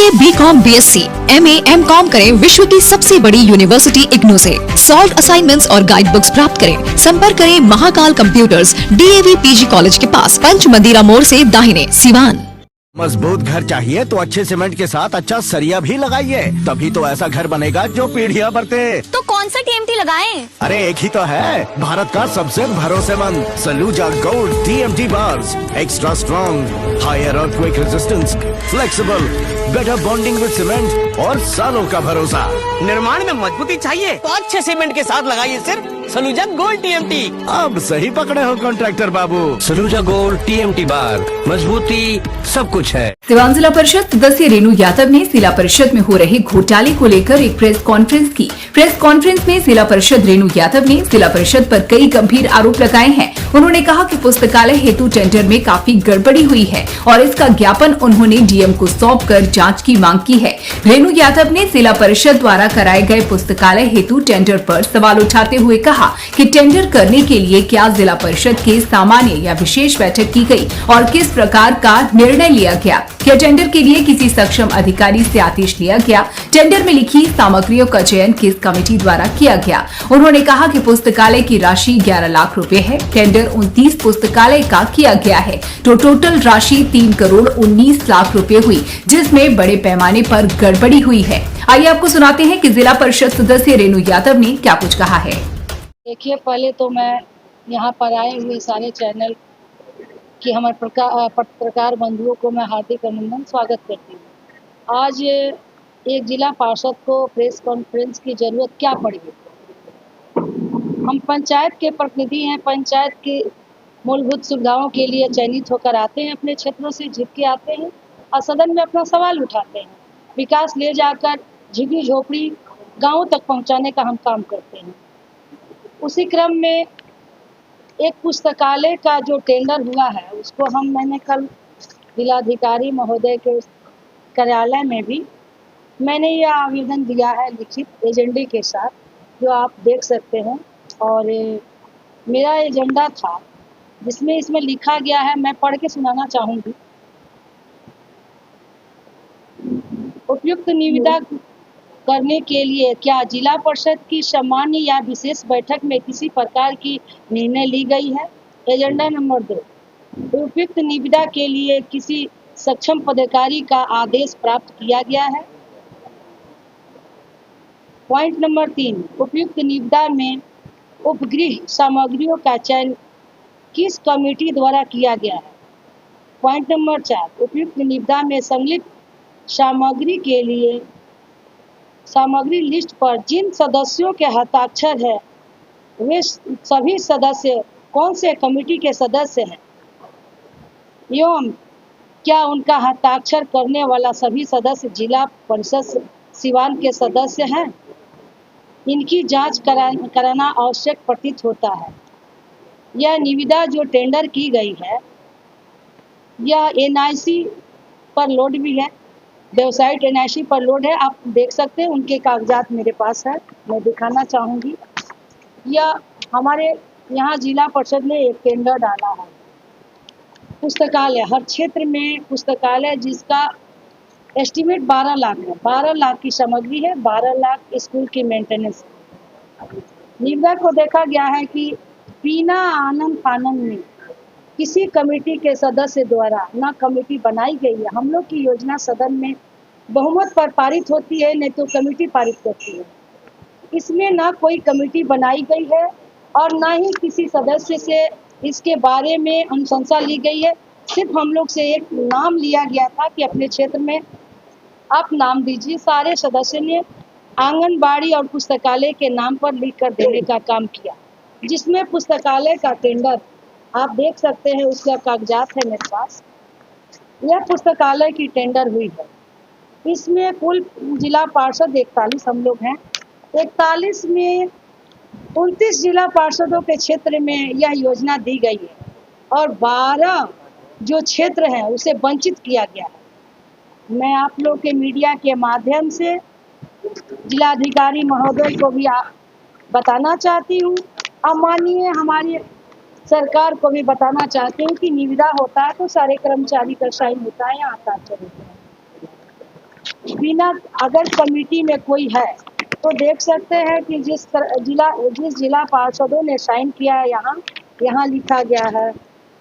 BA, BCom, BSc, MA, MCom करें विश्व की सबसे बड़ी यूनिवर्सिटी इग्नू से। सॉल्व असाइनमेंट्स और गाइड बुक्स प्राप्त करें। संपर्क करें Mahakal computers, DAV PG college के पास, पंच मंदिरा मोड़ से दाहिने, सिवान। मजबूत घर चाहिए तो अच्छे सीमेंट के साथ अच्छा सरिया भी लगाइए, तभी तो ऐसा घर बनेगा जो पीढ़ियां बरते। तो कौन सा टीएमटी लगाएं? अरे एक ही तो है, भारत का सबसे भरोसेमंद Saluja gold TMT bars. Extra strong, higher earthquake resistance, flexible, better bonding with cement और सालों का भरोसा। निर्माण में मजबूती चाहिए तो अच्छे सीमेंट के साथ लगाइए सिर्फ सलूजा गोल्ड टीएमटी। अब सही पकड़े हो कॉन्ट्रैक्टर बाबू। सलूजा गोल्ड टीएमटी बार, मजबूती सब कुछ है। सिवान जिला परिषद सदस्य रेणु यादव ने जिला परिषद में हो रहे घोटाले को लेकर एक प्रेस कॉन्फ्रेंस की। प्रेस कॉन्फ्रेंस में जिला परिषद रेणु यादव ने जिला परिषद पर कई गंभीर आरोप लगाए हैं। उन्होंने कहा कि पुस्तकालय हेतु टेंडर में काफी गड़बड़ी हुई है और इसका ज्ञापन उन्होंने डीएम को सौंप कर जाँच की मांग की है। रेणु यादव ने जिला परिषद द्वारा कराए गए पुस्तकालय हेतु टेंडर पर सवाल उठाते हुए कहा कि टेंडर करने के लिए क्या जिला परिषद के सामान्य या विशेष बैठक की गई और किस प्रकार का निर्णय लिया गया। क्या टेंडर के लिए किसी सक्षम अधिकारी से आदेश लिया गया? टेंडर में लिखी सामग्रियों का चयन किस कमेटी द्वारा किया गया? उन्होंने कहा कि पुस्तकालय की राशि 11 लाख रुपए है। टेंडर 29 पुस्तकालय का किया गया है तो टोटल राशि 3 करोड़ 19 लाख रुपए हुई, जिसमें बड़े पैमाने पर गड़बड़ी हुई है। आइए आपको सुनाते हैं कि जिला परिषद सदस्य रेणु यादव ने क्या कुछ कहा है। देखिए, पहले तो मैं यहाँ पर आए हुए सारे चैनल कि हमारे पत्रकार बंधुओं को मैं हार्दिक अभिनंदन स्वागत करती हूँ। आज एक जिला पार्षद को प्रेस कॉन्फ्रेंस की ज़रूरत क्या पड़ी? हम पंचायत के प्रतिनिधि हैं, पंचायत की मूलभूत सुविधाओं के लिए चयनित होकर आते हैं, अपने क्षेत्रों से जीत के आते हैं और सदन में अपना सवाल उठाते हैं। विकास ले जाकर झुग्गी झोपड़ी गाँव तक पहुँचाने का हम काम करते हैं। उसी क्रम में एक पुस्तकालय का जो टेंडर हुआ है उसको मैंने कल जिलाधिकारी महोदय के कार्यालय में भी मैंने यह आवेदन दिया है लिखित एजेंडे के साथ, जो आप देख सकते हैं। और मेरा एजेंडा था जिसमें इसमें लिखा गया है, मैं पढ़ के सुनाना चाहूँगी। उपयुक्त निविदा करने के लिए क्या जिला परिषद की सामान्य या विशेष बैठक में किसी प्रकार की निर्णय ली गई है? एजेंडा नंबर 2, उपयुक्त निविदा के लिए किसी सक्षम पदाधिकारी का आदेश प्राप्त किया गया है? पॉइंट नंबर 3, उपयुक्त निविदा में उपगृह सामग्रियों का चयन किस कमेटी द्वारा किया गया है? पॉइंट नंबर 4, उपयुक्त निविदा में संलिप्त सामग्री के लिए सामग्री लिस्ट पर जिन सदस्यों के हस्ताक्षर है वे सभी सदस्य कौन से कमेटी के सदस्य हैं एवं क्या उनका हस्ताक्षर करने वाला सभी सदस्य जिला परिषद सिवान के सदस्य हैं? इनकी जांच कराना आवश्यक प्रतीत होता है। यह निविदा जो टेंडर की गई है यह एनआईसी पर लोड भी है, वेबसाइट एनआईसी पर लोड है, आप देख सकते हैं। उनके कागजात मेरे पास है, मैं दिखाना चाहूँगी। यह हमारे यहाँ जिला परिषद ने एक टेंडर डाला है पुस्तकालय, हर क्षेत्र में पुस्तकालय जिसका एस्टीमेट 12 लाख है। 12 लाख की सामग्री है, 12 लाख स्कूल की मेंटेनेंस। निविदा को देखा गया है कि बिना आनंद फानंद में किसी कमेटी के सदस्य द्वारा ना कमेटी बनाई गई है। हम लोग की योजना सदन में बहुमत पर पारित होती है, नहीं तो कमेटी पारित करती है। इसमें ना कोई कमेटी बनाई गई है और ना ही किसी सदस्य से इसके बारे में अनुशंसा ली गई है। सिर्फ हम लोग से एक नाम लिया गया था कि अपने क्षेत्र में आप नाम दीजिए। सारे सदस्य ने आंगनबाड़ी और पुस्तकालय के नाम पर लिख कर देने का काम किया, जिसमें पुस्तकालय का टेंडर आप देख सकते हैं, उसका कागजात है मेरे पास। यह पुस्तकालय की टेंडर हुई है। इसमें कुल जिला पार्षद 41 हम लोग हैं। 41 में 29 जिला पार्षदों के क्षेत्र में यह योजना दी गई है और 12 जो क्षेत्र हैं उसे वंचित किया गया है। मैं आप लोग के मीडिया के माध्यम से जिलाधिकारी महोदय को भी बताना चाहती हूँ और माननीय हमारी सरकार को भी बताना चाहती हूँ कि निविदा होता है तो सारे कर्मचारी का साइन होता है, यहाँ हस्ताक्षर होता है। बिना अगर कमेटी में कोई है तो देख सकते हैं कि जिस जिला पार्षदों ने साइन किया है, यहाँ लिखा गया है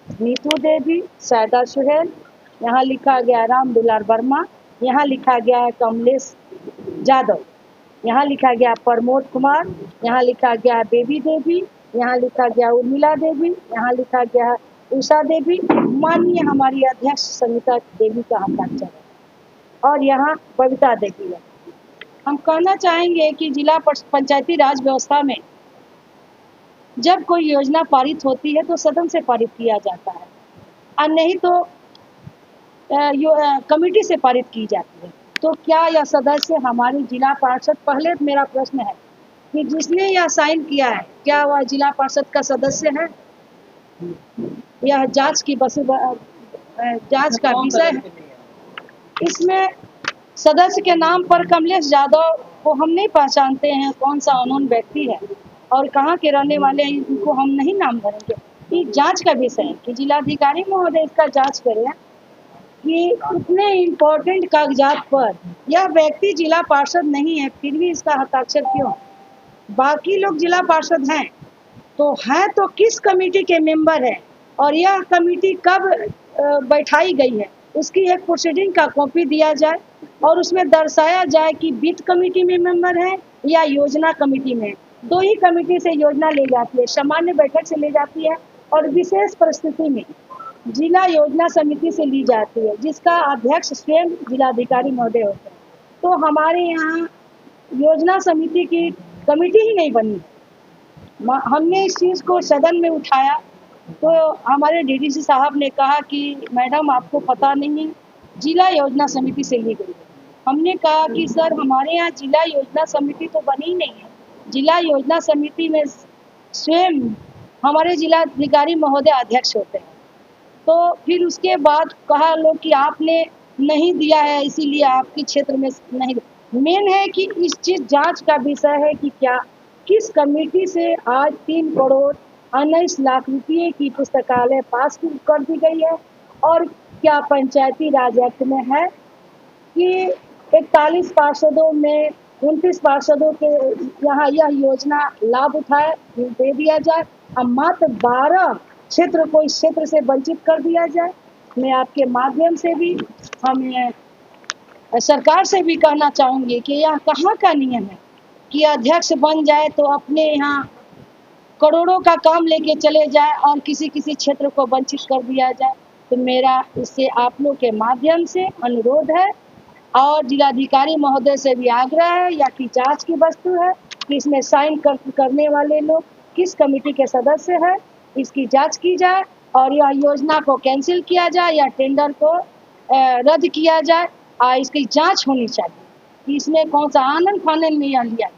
नीतू देवी, सैदा सुहेल, यहाँ लिखा गया है राम दुलार वर्मा, यहाँ लिखा गया है कमलेश यादव, यहाँ लिखा गया प्रमोद कुमार, यहाँ लिखा गया है बेबी देवी, यहाँ लिखा गया उर्मिला देवी, यहाँ लिखा गया उषा देवी, माननीय हमारी अध्यक्ष संगीता देवी का हस्ताक्षर है और यहाँ बबीता देवी है। हम कहना चाहेंगे कि जिला पंचायती राज व्यवस्था में जब कोई योजना पारित होती है तो सदन से पारित किया जाता है और नहीं तो कमेटी से पारित की जाती है। तो क्या यह सदस्य हमारे जिला पार्षद, पहले मेरा प्रश्न है कि जिसने यह साइन किया है क्या वह जिला पार्षद का सदस्य है? यह जांच का विषय है। इसमें सदस्य के नाम पर कमलेश यादव को हम नहीं पहचानते हैं कौन सा अननोन व्यक्ति है और कहाँ के रहने वाले हैं, इनको हम नहीं नाम धरेंगे। ये जांच का विषय है कि जिलाधिकारी महोदय इसका जांच करें कि इतने इम्पोर्टेंट कागजात पर यह व्यक्ति जिला पार्षद नहीं है फिर भी इसका हस्ताक्षर क्यों? बाकी लोग जिला पार्षद हैं तो किस कमेटी के मेंबर है और यह कमेटी कब बैठाई गई है उसकी एक प्रोसीडिंग का कॉपी दिया जाए और उसमें दर्शाया जाए कि वित्त कमेटी में मेंबर है या योजना कमेटी में। दो ही कमेटी से योजना ले जाती है, सामान्य बैठक से ले जाती है और विशेष परिस्थिति में जिला योजना समिति से ली जाती है जिसका अध्यक्ष स्वयं जिलाधिकारी महोदय होते हैं। तो हमारे यहाँ योजना समिति की कमेटी ही नहीं बनी। हमने इस चीज़ को सदन में उठाया तो हमारे डीडीसी साहब ने कहा कि मैडम आपको पता नहीं, जिला योजना समिति से ली गई। हमने कहा कि सर हमारे यहाँ जिला योजना समिति तो बनी ही नहीं है, जिला योजना समिति में स्वयं हमारे जिलाधिकारी महोदय अध्यक्ष होते हैं। तो फिर उसके बाद कहा लोग कि आपने नहीं दिया है इसीलिए आपके क्षेत्र में नहीं। मेन है कि इस चीज़ जांच का विषय है कि क्या किस कमेटी से आज 3 करोड़ 19 लाख रुपये की पुस्तकालय पास कर दी गई है और क्या पंचायती राज एक्ट में है कि 41 पार्षदों में 29 पार्षदों के यहाँ यह योजना लाभ उठाए दे दिया जाए और मात्र 12 क्षेत्र को इस क्षेत्र से वंचित कर दिया जाए। मैं आपके माध्यम से भी हम सरकार से भी कहना चाहूँगी कि यह कहाँ का नियम है कि अध्यक्ष बन जाए तो अपने यहाँ करोड़ों का काम लेके चले जाए और किसी क्षेत्र को वंचित कर दिया जाए। तो मेरा इससे आप लोग के माध्यम से अनुरोध है और जिलाधिकारी महोदय से भी आग्रह है या कि जांच की वस्तु है कि इसमें साइन करने वाले लोग किस कमेटी के सदस्य है, इसकी जांच की जाए और यह योजना को कैंसिल किया जाए या टेंडर को रद्द किया जाए और इसकी जांच होनी चाहिए कि इसमें कौन सा आनंद फानन में यह लिया गया।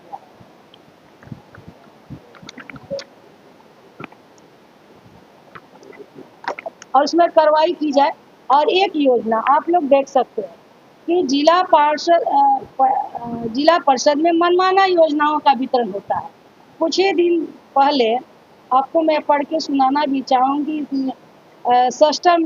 और उसमें कार्रवाई की जाए। और एक योजना आप लोग देख सकते हैं कि जिला परिषद में मनमाना योजनाओं का वितरण होता है। कुछ ही दिन पहले आपको मैं पढ़ के सुनाना भी चाहूँगी कि षष्ठम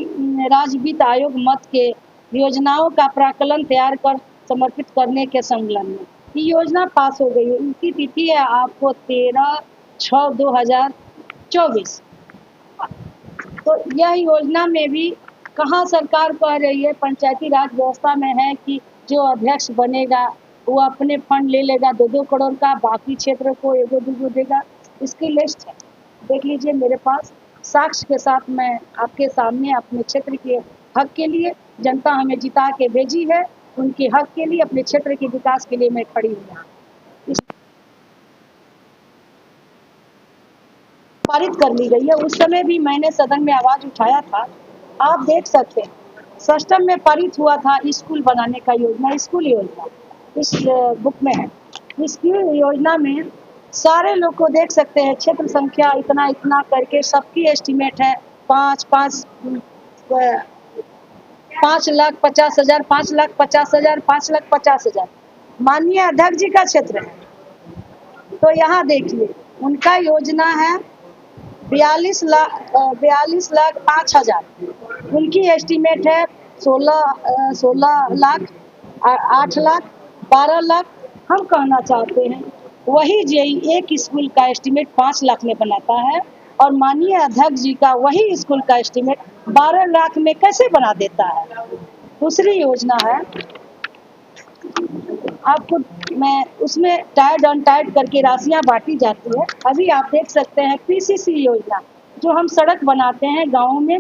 राज्य वित्त आयोग मत के योजनाओं का प्राक्कलन तैयार कर समर्पित करने के संकलन में ये योजना पास हो गई है। इसकी तिथि है आपको 13/6/2024। तो यह योजना में भी कहाँ सरकार कह रही है पंचायती राज व्यवस्था में है कि जो अध्यक्ष बनेगा वो अपने फंड ले लेगा 2-2 करोड़ का, बाकी क्षेत्र को 1-2 देगा। इसकी लिस्ट है, देख लीजिए मेरे पास साक्ष्य के साथ। मैं आपके सामने अपने क्षेत्र के हक के लिए, जनता हमें जिता के भेजी है, उनके हक के लिए, अपने क्षेत्र के विकास के लिए मैं खड़ी हूँ यहाँ। पारित कर ली गई है। उस समय भी मैंने सदन में आवाज उठाया था। आप देख सकते हैं षष्ठम में पारित हुआ था स्कूल बनाने का योजना, स्कूल योजना इस बुक में है। इसकी योजना में सारे लोग को देख सकते हैं, क्षेत्र संख्या इतना इतना करके सबकी एस्टीमेट है 5,50,000, 5,50,000, 5,50,000। माननीय अध्यक्ष जी का क्षेत्र है तो यहाँ देखिए उनका योजना है 42,05,000। उनकी एस्टीमेट है 16 लाख 8 लाख 12 लाख हम कहना चाहते हैं। वही जेई एक स्कूल का एस्टीमेट 5 लाख में बनाता है और माननीय अध्यक्ष जी का वही स्कूल का एस्टीमेट 12 लाख में कैसे बना देता है। दूसरी योजना है, आपको मैं उसमें टाइड अनटाइड करके राशियां बांटी जाती है। अभी आप देख सकते हैं पीसीसी योजना, जो हम सड़क बनाते हैं गाँव में,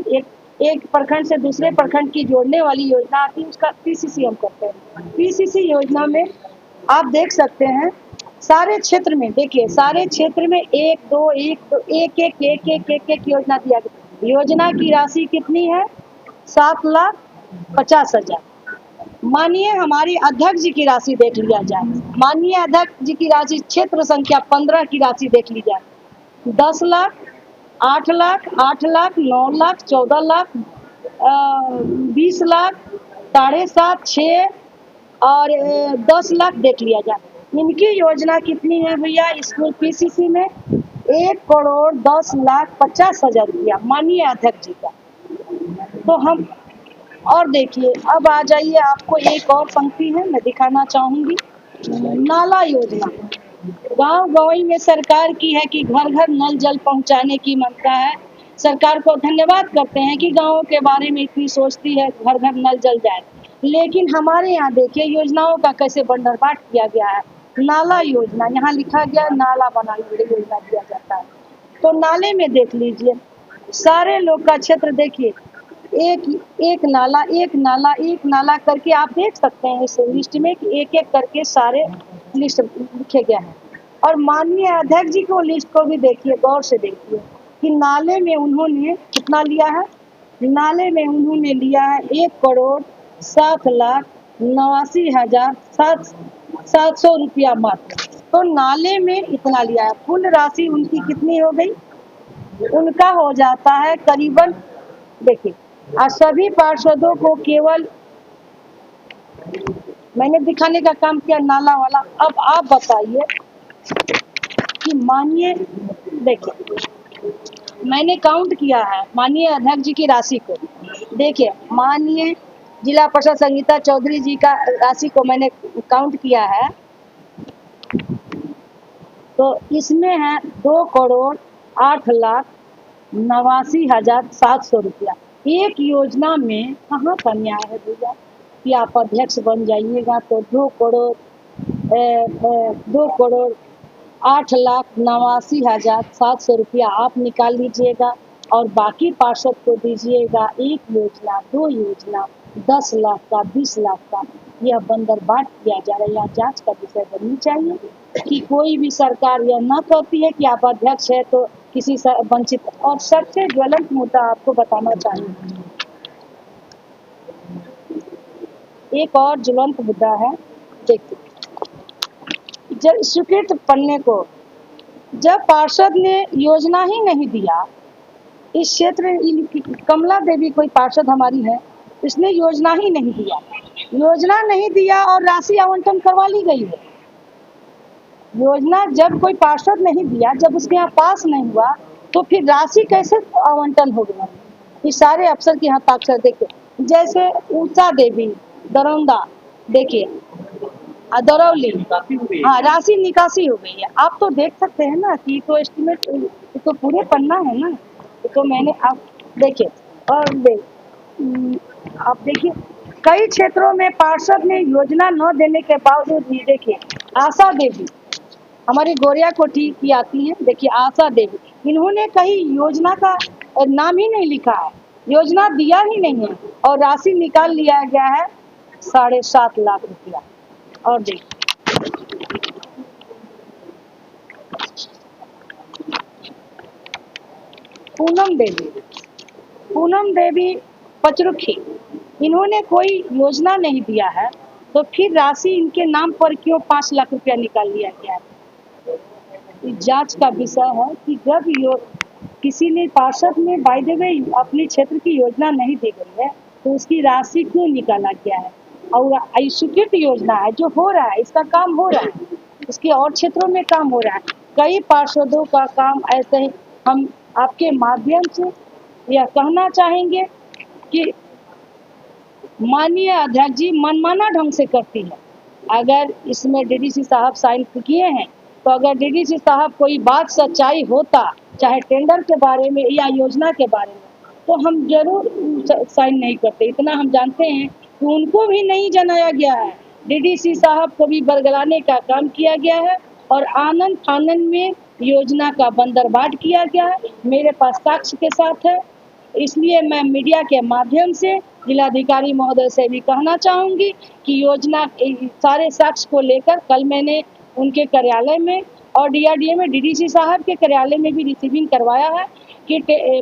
एक प्रखंड से दूसरे प्रखंड की जोड़ने वाली योजना आती है, उसका पीसीसी हम करते हैं। पीसीसी योजना में आप देख सकते हैं सारे क्षेत्र में, देखिए सारे क्षेत्र में एक एक योजना दिया गया। योजना की राशि कितनी है? 7,50,000। माननीय हमारी अध्यक्ष जी की राशि देख लिया जाए, माननीय अध्यक्ष जी की राशि क्षेत्र संख्या 15 की राशि देख ली जाए, 10 लाख 8 लाख 8 लाख 9 लाख 14 लाख 20 लाख 7.5 6 और 10 लाख देख लिया जाए। इनकी योजना कितनी है भैया? स्कूल पीसीसी में 1,10,50,000 रुपया माननीय अध्यक्ष जी का। तो हम और देखिए, अब आ जाइए, आपको एक और पंक्ति है मैं दिखाना चाहूंगी। नाला योजना गांव-गांव में सरकार की है कि घर घर नल जल पहुंचाने की मंशा है। सरकार को धन्यवाद करते हैं कि गाँवों के बारे में इतनी सोचती है, घर घर नल जल जाए। लेकिन हमारे यहाँ देखिए योजनाओं का कैसे बंदरबाट किया गया है। नाला योजना, यहाँ लिखा गया नाला बनाने के लिए योजना दिया जाता है। तो नाले में देख लीजिए, सारे लोग का क्षेत्र देखिए, एक नाला करके आप देख सकते हैं इस लिस्ट में कि एक एक करके सारे लिस्ट लिखे गए हैं। और माननीय अध्यक्ष जी को लिस्ट को भी देखिए, गौर से देखिए कि नाले में उन्होंने कितना लिया है। नाले में उन्होंने लिया है 1,87,89,700 रुपया मात्र। तो नाले में इतना लिया है। कुल राशि उनकी कितनी हो गई? उनका हो जाता है करीबन, देखिए, और सभी पार्षदों को केवल मैंने दिखाने का काम किया नाला वाला। अब आप बताइए कि माननीय, देखिए मैंने काउंट किया है माननीय अध्यक्ष जी की राशि को। देखिए माननीय जिला परिषद संगीता चौधरी जी का राशि को मैंने काउंट किया है, तो इसमें है 2,08,89,700 रुपया। एक योजना में कहाँ का न्याय है भैया कि आप अध्यक्ष बन जाइएगा तो 2,08,89,700 रुपया आप निकाल लीजिएगा और बाकी पार्षद को दीजिएगा। एक योजना, 2 योजना, 10 लाख का, 20 लाख का, यह बंदरबाट किया जा रहा है। यह जांच का विषय बननी चाहिए कि कोई भी सरकार यह न कहती है कि आप अध्यक्ष है तो किसी से वंचित। और सबसे ज्वलंत मुद्दा आपको बताना चाहिए, एक और ज्वलंत मुद्दा है। देखिए, जब स्वीकृत पन्ने को जब पार्षद ने योजना ही नहीं दिया, इस क्षेत्र कमला देवी कोई पार्षद हमारी है, इसने योजना ही नहीं दिया, योजना नहीं दिया और राशि आवंटन करवा ली गई है। योजना जब कोई पार्षद नहीं दिया, जब उसके यहाँ पास नहीं हुआ, तो फिर राशि कैसे आवंटन हो गया? ये सारे अफसर के यहाँ ताक्षर देखिए, जैसे उषा देवी दरौंदा, देखिए दरौली, हाँ राशि निकासी हो गई है। आप तो देख सकते हैं ना कि तो एस्टिमेट तो पूरे पन्ना है ना, तो मैंने आप देखिए और आप देखिए कई क्षेत्रों में पार्षद ने योजना न देने के बावजूद भी, देखिए आशा देवी हमारी गोरिया कोठी की आती हैं, देखिए आशा देवी, इन्होंने कहीं योजना का नाम ही नहीं लिखा है, योजना दिया ही नहीं है और राशि निकाल लिया गया है 7.5 लाख रुपया। और देखिए पूनम देवी पचरुखी, इन्होंने कोई योजना नहीं दिया है, तो फिर राशि इनके नाम पर क्यों 5 लाख रुपया निकाल लिया गया है? जांच का विषय है कि जब किसी ने पार्षद ने बाय द वे अपने क्षेत्र की योजना नहीं दी गई है, तो उसकी राशि क्यों निकाला गया है? और स्वीकृत योजना है जो हो रहा है, इसका काम हो रहा है, इसके और क्षेत्रों में काम हो रहा है। कई पार्षदों का काम ऐसे ही, हम आपके माध्यम से यह कहना चाहेंगे कि माननीय अध्यक्ष जी मनमाना ढंग से करती है। अगर इसमें डीडीसी साहब साइन किए हैं तो अगर डीडीसी साहब कोई बात सच्चाई होता, चाहे टेंडर के बारे में या योजना के बारे में, तो हम जरूर साइन नहीं करते। इतना हम जानते हैं कि उनको भी नहीं जनाया गया है, डीडीसी साहब को भी बरगलाने का काम किया गया है और आनंद फानन में योजना का बंदरबाट किया गया है। मेरे पास साक्ष्य के साथ है, इसलिए मैं मीडिया के माध्यम से जिलाधिकारी महोदय से भी कहना चाहूँगी कि योजना सारे साक्ष्य को लेकर कल मैंने उनके कार्यालय में और डीआरडीए में डीडीसी साहब के कार्यालय में भी रिसीविंग करवाया है कि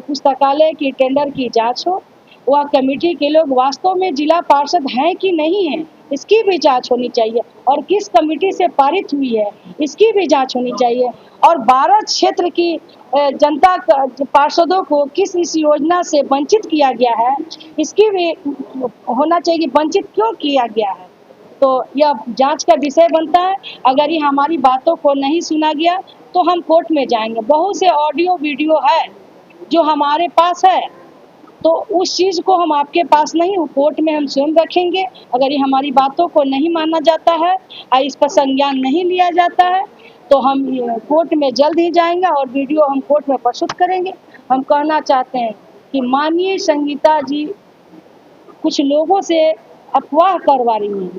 पुस्तकालय की टेंडर की जांच हो। वह कमेटी के लोग वास्तव में जिला पार्षद हैं कि नहीं है, इसकी भी जांच होनी चाहिए और किस कमेटी से पारित हुई है इसकी भी जांच होनी चाहिए। और 12 क्षेत्र की जनता पार्षदों को किस इस योजना से वंचित किया गया है इसकी भी होना चाहिए कि वंचित क्यों किया गया है। तो यह जांच का विषय बनता है। अगर ये हमारी बातों को नहीं सुना गया तो हम कोर्ट में जाएंगे। बहुत से ऑडियो वीडियो है जो हमारे पास है, तो उस चीज़ को हम आपके पास नहीं, कोर्ट में हम स्वयं रखेंगे। अगर ये हमारी बातों को नहीं माना जाता है और इस पर संज्ञान नहीं लिया जाता है तो हम कोर्ट में जल्द ही जाएंगे और वीडियो हम कोर्ट में प्रस्तुत करेंगे। हम कहना चाहते हैं कि माननीय संगीता जी कुछ लोगों से अफवाह करवा रही हैं,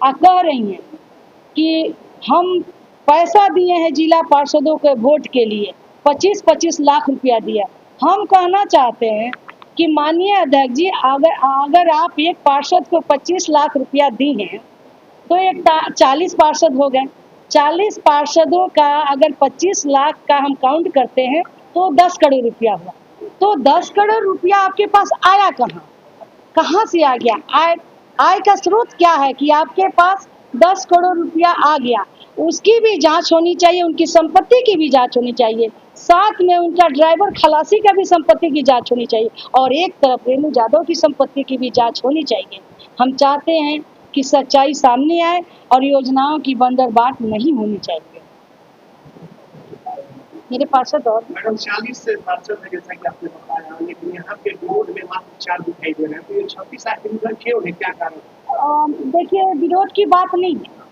कह रही हैं कि हम पैसा दिए हैं जिला पार्षदों के वोट के लिए, 25-25 लाख रुपया दिया। हम कहना चाहते हैं कि माननीय अध्यक्ष जी अगर आप एक पार्षद को 25 लाख रुपया दी हैं तो एक 40 पार्षद हो गए। 40 पार्षदों का अगर 25 लाख का हम काउंट करते हैं तो 10 करोड़ रुपया हुआ। तो 10 करोड़ रुपया आपके पास आया कहाँ से आ गया? आय का स्रोत क्या है कि आपके पास 10 करोड़ रुपया आ गया? उसकी भी जांच होनी चाहिए, उनकी संपत्ति की भी जांच होनी चाहिए, साथ में उनका ड्राइवर खलासी का भी संपत्ति की जांच होनी चाहिए और एक तरफ रेणु यादव की संपत्ति की भी जांच होनी चाहिए। हम चाहते हैं कि सच्चाई सामने आए और योजनाओं की बंदरबाट नहीं होनी चाहिए। मेरे पार्षद और 40 पार्षद है जैसा कि आपने बताया, लेकिन यहाँ पे विरोध में मात्र 4 दिखाई दे रहे हैं, तो ये 36 आदमी क्यों है, क्या कारण? देखिए, विरोध की बात नहीं है,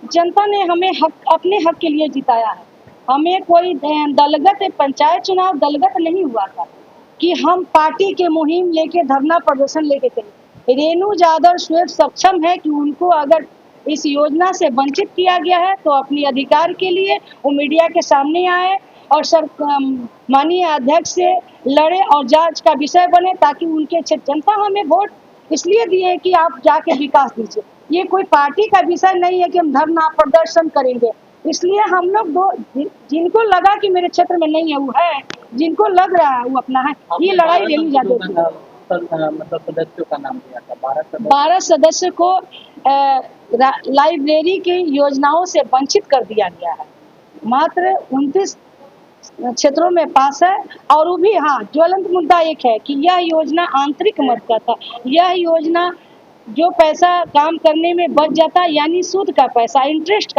जनता ने हमें अपने हक के लिए जिताया है। हमें कोई दलगत पंचायत चुनाव दलगत नहीं हुआ था कि हम पार्टी के मुहिम लेके धरना प्रदर्शन लेके चले। रेणु यादव स्वयं सक्षम है कि उनको अगर इस योजना से वंचित किया गया है तो अपने अधिकार के लिए वो मीडिया के सामने आए और माननीय अध्यक्ष से लड़े और जांच का विषय बने, ताकि उनके जनता हमें वोट इसलिए दिए कि आप जाके विकास दीजिए। ये कोई पार्टी का विषय नहीं है कि हम धरना प्रदर्शन करेंगे। इसलिए हम लोग जिनको लगा कि मेरे क्षेत्र में नहीं है वो है, जिनको लग रहा है वो अपना है। ये लड़ाई रेणु यादव की है। मतलब सदस्यों का नाम दिया था 12 सदस्य को लाइब्रेरी की योजनाओं से वंचित कर दिया गया है। मात्र 29 क्षेत्रों में पास है। और वो भी हाँ, ज्वलंत मुद्दा एक है कि यह योजना आंतरिक मत का था। यह योजना जो पैसा काम करने में बच जाता, यानी सूद का पैसा, इंटरेस्ट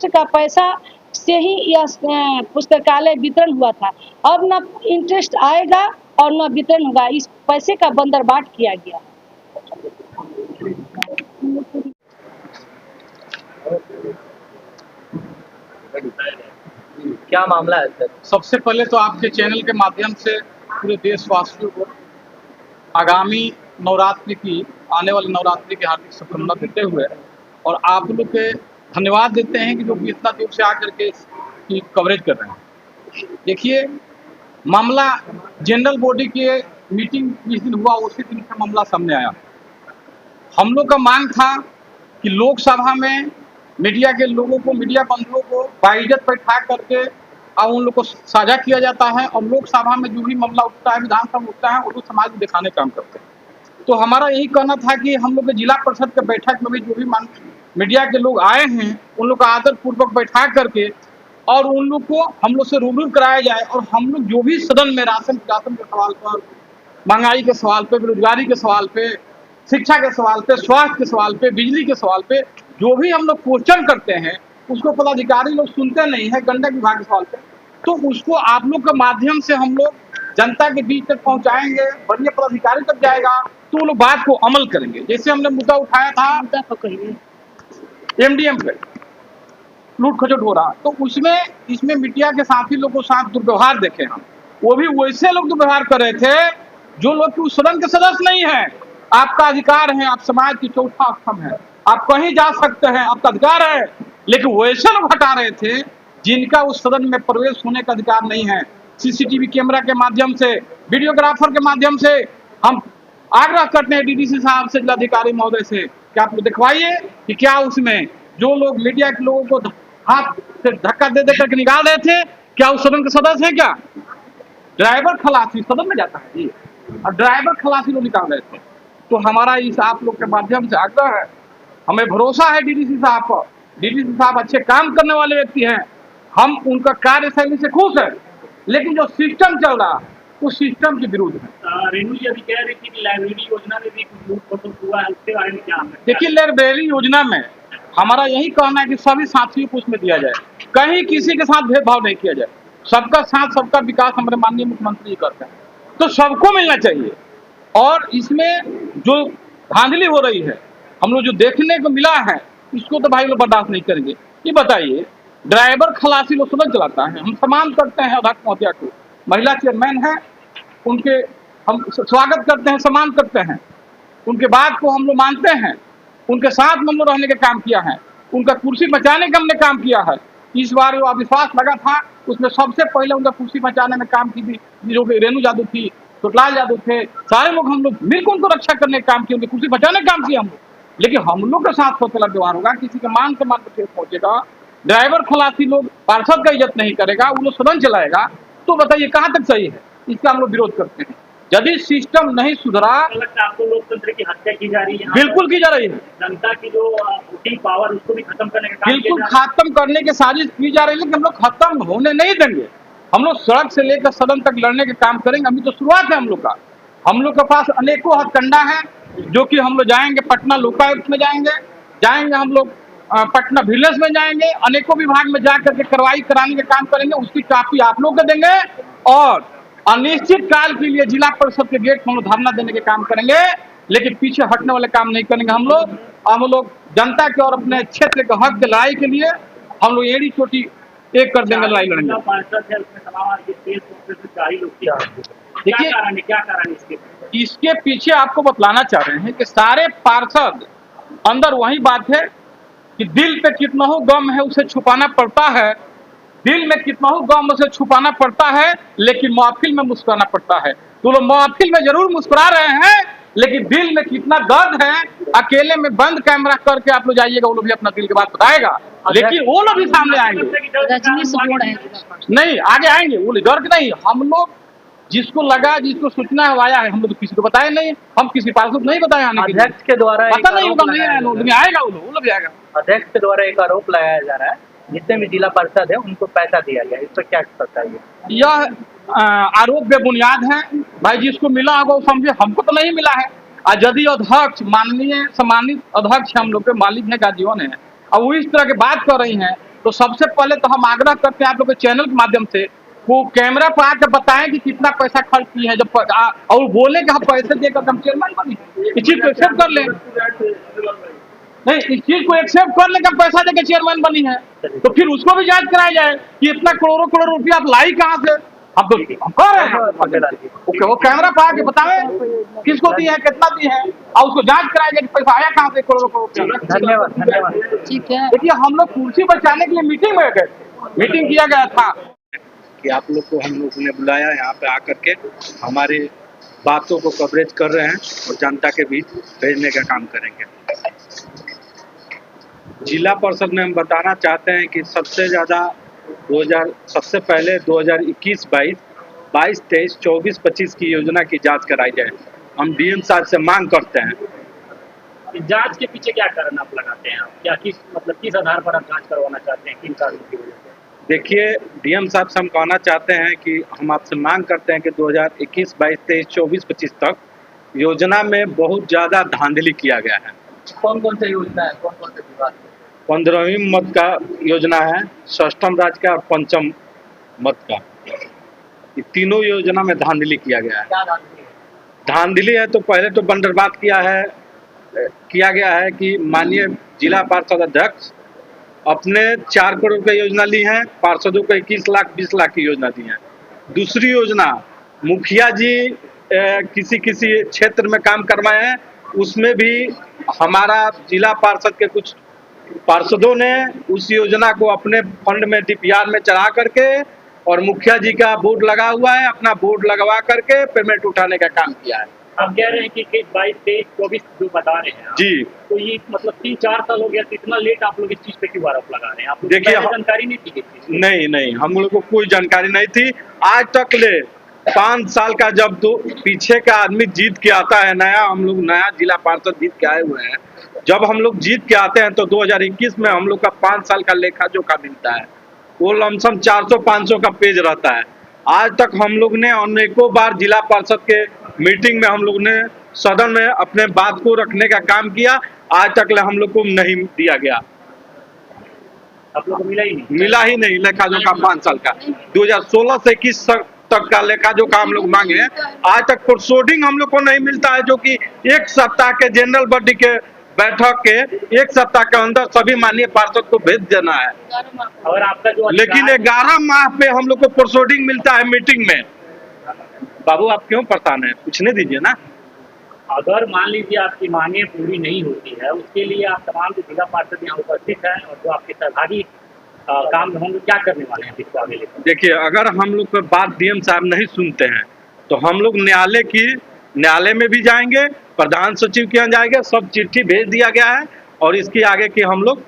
का पैसा से ही यह पुस्तकालय वितरण हुआ था। अब न इंटरेस्ट आएगा और न वितरण होगा, इस पैसे का बंदरबाट किया गया। क्या मामला है सर? सबसे पहले तो आपके चैनल के माध्यम से पूरे देशवासियों को आगामी नवरात्रि की, आने वाले नवरात्रि की हार्दिक शुभकामना देते हुए और आप लोग के धन्यवाद देते हैं कि जो कि इतना दूर से आकर के इसकी कवरेज कर रहे हैं। देखिए, मामला जनरल बॉडी के मीटिंग जिस दिन हुआ उसी दिन से मामला सामने आया। हम लोग का मांग था कि लोकसभा में मीडिया के लोगों को, मीडिया बंधुओं को बाइज्जत बैठा करके और उन लोग को साझा किया जाता है और लोकसभा में जो भी मामला उठता है, विधानसभा उठता है, उनको समाज को दिखाने का काम करते हैं। तो हमारा यही कहना था कि हम लोग के जिला परिषद के बैठक में भी जो भी मीडिया के लोग आए हैं उन लोग का आदर पूर्वक बैठा करके और उन लोग को हम लोग से रूबरू कराया जाए और हम लोग जो भी सदन में राशन के सवाल पर, महंगाई के सवाल पे, बेरोजगारी के सवाल पे, शिक्षा के सवाल पे, स्वास्थ्य के सवाल पे, बिजली के सवाल पे जो भी हम लोग क्वेश्चन करते हैं उसको पदाधिकारी लोग सुनते नहीं है। गंडक विभाग के सवाल पे तो उसको आप लोग के माध्यम से हम लोग जनता के बीच तक पहुंचाएंगे, वरीय पदाधिकारी तक जाएगा तो वो लोग बात को अमल करेंगे। जैसे हमने मुद्दा उठाया था एमडीएम पे लूट खचोट हो रहा, तो उसमें इसमें मीडिया के साथी लोग को साथ दुर्व्यवहार देखे हम, वो भी वैसे लोग दुर्व्यवहार कर रहे थे जो लोग कि उस सदन के सदस्य नहीं है। आपका अधिकार है, आप समाज की चौथा स्तंभ है, आप कहीं जा सकते हैं, आपका अधिकार है, लेकिन वैसे लोग हटा रहे थे जिनका उस सदन में प्रवेश होने का अधिकार नहीं है। सीसीटीवी कैमरा के माध्यम से, वीडियोग्राफर के माध्यम से हम आग्रह करते हैं डीडीसी साहब से, जिलाधिकारी महोदय से कि आप लोग दिखवाइए कि क्या उसमें जो लोग मीडिया के लोगों को हाथ से धक्का दे दे करके निकाल रहे थे, क्या उस सदन के सदस्य हैं? क्या ड्राइवर खलासी सदन में जाता है जी, और ड्राइवर खलासी लोग निकाल रहे थे। तो हमारा इस आप लोग के माध्यम से आग्रह है, हमें भरोसा है डीडीसी साहब पर, डीडीसी साहब अच्छे काम करने वाले व्यक्ति हैं, हम उनका कार्यशैली से खुश है, लेकिन जो सिस्टम चल रहा उस सिस्टम के विरुद्ध है। रेणु जी अभी कह रही थी कि लाइब्रेरी योजना में भी कुछ लूट हुआ है, उसके बारे में क्या? देखिए, लाइब्रेरी योजना में हमारा यही कहना है कि सभी साथियों को उसमें दिया जाए, कहीं किसी के साथ भेदभाव नहीं किया जाए, सबका साथ सबका विकास हमारे माननीय मुख्यमंत्री जी करते हैं, तो सबको मिलना चाहिए। और इसमें जो धांधली हो रही है, हम लोग जो देखने को मिला है, इसको तो भाई लोग बर्दाश्त नहीं करेंगे। ये बताइए, ड्राइवर खलासी लोग सदन चलाता है, हम सम्मान करते हैं अध्यक्ष महोदया को, महिला चेयरमैन है, उनके हम स्वागत करते हैं, सम्मान करते हैं, उनके बात को हम लोग मानते हैं, उनके साथ हम लोग रहने का काम किया है, उनका कुर्सी बचाने का हमने काम किया है। इस बार जो अविश्वास लगा था उसमें सबसे पहले उनका कुर्सी बचाने में काम की थी, जो कि रेणु यादव थी, छोटलाल यादव थे, सारे लोग हम लोग मिलकर उनको रक्षा करने का काम किया, उनकी कुर्सी बचाने का काम किया हम लोग। लेकिन हम लोग के साथ सोचला व्यवहार होगा, किसी के मान सम्मान पर ठेस पहुंचेगा, ड्राइवर खलासी लोग पार्षद का इज्जत नहीं करेगा, वो लोग सदन चलाएगा, तो बताइए कहाँ तक सही है? इसका हम लोग विरोध करते हैं। यदि सिस्टम नहीं सुधरा, आपको लोकतंत्र की हत्या की जा रही है, बिल्कुल की जा रही है, जनता की जो वोटिंग पावर उसको भी खत्म करने का काम बिल्कुल खत्म करने की साजिश की जा रही है, लेकिन हम लोग खत्म होने नहीं देंगे। हम लोग सड़क से लेकर सदन तक लड़ने के काम करेंगे। अभी तो शुरुआत है हम लोग का, हम लोग के पास अनेकों हथकंडा है, जो कि हम लोग जाएंगे पटना लोकायुक्त में जाएंगे हम लोग पटना विजिलेंस में जाएंगे, अनेकों विभाग में जा करके कार्रवाई कराने का काम करेंगे, उसकी कापी आप लोग को देंगे, और अनिश्चित काल के लिए जिला परिषद के गेट पर हम लोग धरना देने के काम करेंगे, लेकिन पीछे हटने वाले काम नहीं करेंगे। हम लोग जनता के और अपने क्षेत्र के हक की लड़ाई के लिए हम लोग एड़ी चोटी एक कर देंगे, लड़ाई लड़ेंगे। देखिए, क्या कारण इसके पीछे आपको बतलाना चाह रहे हैं कि सारे पार्षद अंदर वही बात है कि दिल पे कितना हो गम है उसे छुपाना पड़ता है, दिल में कितना हो गम उसे छुपाना पड़ता है, लेकिन महफिल में मुस्कुराना पड़ता है। तो लोग महफिल में जरूर मुस्कुरा रहे हैं, लेकिन दिल में कितना दर्द है, अकेले में बंद कैमरा करके आप लोग जाइएगा, वो लोग भी अपना दिल की बात बताएगा, लेकिन वो लोग भी सामने आएंगे, नहीं आगे आएंगे, वो डर के नहीं। हम लोग जिसको लगा, जिसको सूचना आया है, हम लोग किसी को बताए नहीं, हम किसी पार्षद नहीं बताए आने के लिए, अध्यक्ष के द्वारा पता नहीं होगा, नहीं आएगा, वो लोग भी आएगा। अध्यक्ष के द्वारा एक आरोप लगाया जा रहा है, जितने भी जिला पार्षद है उनको पैसा दिया गया, इस पर क्या बताइए? यह आरोप बेबुनियाद है भाई, जिसको मिला होगा वो समझे, हमको तो नहीं मिला है। यदि अध्यक्ष माननीय सम्मानित अध्यक्ष हम लोग के मालिक ने का जीवन है, अब वो इस तरह की बात कर रही हैं, तो सबसे पहले तो हम आग्रह करते हैं आप लोग के चैनल के माध्यम से, वो कैमरा पर आकर बताएं कि कितना पैसा खर्च किए हैं, जब और बोले कि हम पैसे देकर हम चेयरमैन बने, इस चीज को एक्सेप्ट कर लें, नहीं इस चीज को एक्सेप्ट कर लें कि पैसा देकर चेयरमैन बनी है, तो फिर उसको भी जांच कराया जाए कि इतना करोड़ों रुपया आप लाई कहाँ से, हम कर रहे हैं, वो कैमरा पर आके बताएं किसको दी है, कितना दी है, और उसको जांच कराया जाए कि पैसा आया कहाँ से करोड़ों रुपया। धन्यवाद। ठीक है। देखिए, हम लोग कुर्सी बचाने के लिए मीटिंग में गए, मीटिंग किया गया था कि आप लोग को हम लोगों ने बुलाया यहाँ पे आकर के हमारे बातों को कवरेज कर रहे हैं और जनता के बीच भेजने का काम करेंगे। जिला परिषद में हम बताना चाहते हैं कि सबसे ज़्यादा सबसे पहले 2021-22, 22-23, 24-25 की योजना की जांच कराई जाए। हम डीएम साहब से मांग करते हैं। जांच के पीछे क्या कारण आप लगाते हैं? क्या किस आधार पर आप जांच करवाना चाहते हैं, किन कारणों की वजह से? देखिए, डीएम साहब से हम कहना चाहते हैं कि हम आपसे मांग करते हैं कि 2021, 22, 23, 24-25 तक योजना में बहुत ज़्यादा धांधली किया गया है। कौन कौन सी योजना है, कौन कौन से विभाग? 15वीं मद का योजना है, षष्ठम राज्य का और पंचम मद का, ये तीनों योजना में धांधली किया गया है। क्या धांधली है? धांधली है। तो पहले तो बंदरबात किया गया है कि माननीय जिला पार्षद अध्यक्ष अपने 4 करोड़ की योजना ली है, पार्षदों को 21 लाख 20 लाख की योजना दी है। दूसरी योजना मुखिया जी किसी क्षेत्र में काम करवाए हैं, उसमें भी हमारा जिला पार्षद के कुछ पार्षदों ने उस योजना को अपने फंड में DPR में चढ़ा करके और मुखिया जी का बोर्ड लगा हुआ है, अपना बोर्ड लगवा करके पेमेंट उठाने का काम किया है। आप कह रहे हैं कि 22, 23, 24 जो बता रहे हैं जी, तो ये मतलब 3-4 साल हो गया, तो इतना लेट आप लोग इस चीज पे क्यों आरोप लगा रहे हैं? आप लोग देखिए, जानकारी नहीं थी? नहीं, हम लोग को कोई जानकारी नहीं थी। आज तक ले 5 साल का जब पीछे का आदमी जीत के आता है, नया जिला पार्षद जीत के आए हुए हैं, जब हम लोग जीत के आते हैं तो 2021 में हम लोग का 5 साल का लेखा जोखा मिलता है, वो लमसम 400-500 का पेज रहता है। आज तक हम लोग ने अनेकों बार जिला पार्षद के मीटिंग में हम लोग ने सदन में अपने बात को रखने का काम किया, आज तक हम लोग को नहीं दिया गया। आप लोग को मिला ही नहीं लेखा जोखा 5 साल का। 2016 से 21 तक का लेखा जोखा हम लोग मांगे हैं, आज तक प्रोसीडिंग हम लोग को नहीं मिलता है, जो कि 1 सप्ताह के जनरल बॉडी के बैठक के 1 सप्ताह के अंदर सभी माननीय पार्षद को भेज देना है। और आपका जो लेकिन 11 माह पे हम लोग को प्रोसीडिंग मिलता है मीटिंग में। बाबू आप क्यों परेशान है, पूछने दीजिए ना। अगर मान लीजिए आपकी मांगे पूरी नहीं होती है, उसके लिए आप तमाम जो जिला पार्षद यहाँ उपस्थित हैं और जो आपके सहभागी काम होंगे, क्या करने वाले हैं इसको आगे लेकर? देखिए, अगर हम लोग की बात DM साहब नहीं सुनते हैं तो हम लोग न्यायालय में भी जाएंगे, प्रधान सचिव के यहाँ जाएंगे, सब चिट्ठी भेज दिया गया है और इसके आगे की हम लोग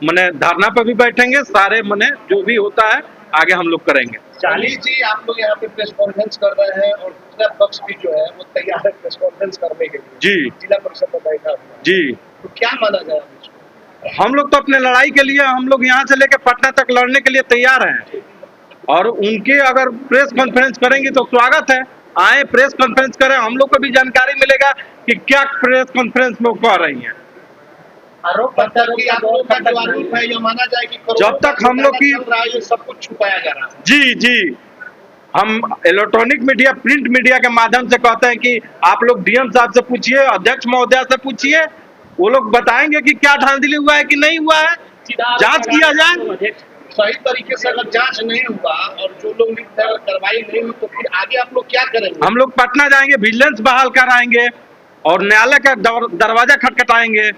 धरना पर भी बैठेंगे, सारे जो भी होता है आगे हम लोग करेंगे। चालीस जी, आप लोग यहाँ पे प्रेस कॉन्फ्रेंस कर रहे हैं और दूसरा पक्ष भी जो है वो तैयार है प्रेस कॉन्फ्रेंस करने के लिए। जी, जिला परिषद में बैठा हुआ है। जी, तो क्या माना जाए? हम लोग तो अपने लड़ाई के लिए हम लोग यहाँ से लेकर पटना तक लड़ने के लिए तैयार हैं और उनके अगर प्रेस कॉन्फ्रेंस करेंगे तो स्वागत है, आए प्रेस कॉन्फ्रेंस करें, हम लोग को भी जानकारी मिलेगा कि क्या प्रेस कॉन्फ्रेंस में कह रही हैं। आरोप है ये माना जाए कि जब तक हम लोग की सब कुछ छुपाया जा रहा है। जी, हम इलेक्ट्रॉनिक मीडिया, प्रिंट मीडिया के माध्यम से कहते हैं कि आप लोग DM साहब से पूछिए, अध्यक्ष महोदया से पूछिए, वो लोग बताएंगे कि क्या धांधली हुआ है कि नहीं हुआ है, जांच किया जाए। सही तरीके से अगर जांच नहीं हुआ और जो लोग कार्रवाई नहीं हुई तो फिर आगे आप लोग क्या करेंगे? हम लोग पटना जाएंगे, विजिलेंस बहाल कराएंगे और न्यायालय का दरवाजा खटखटाएंगे।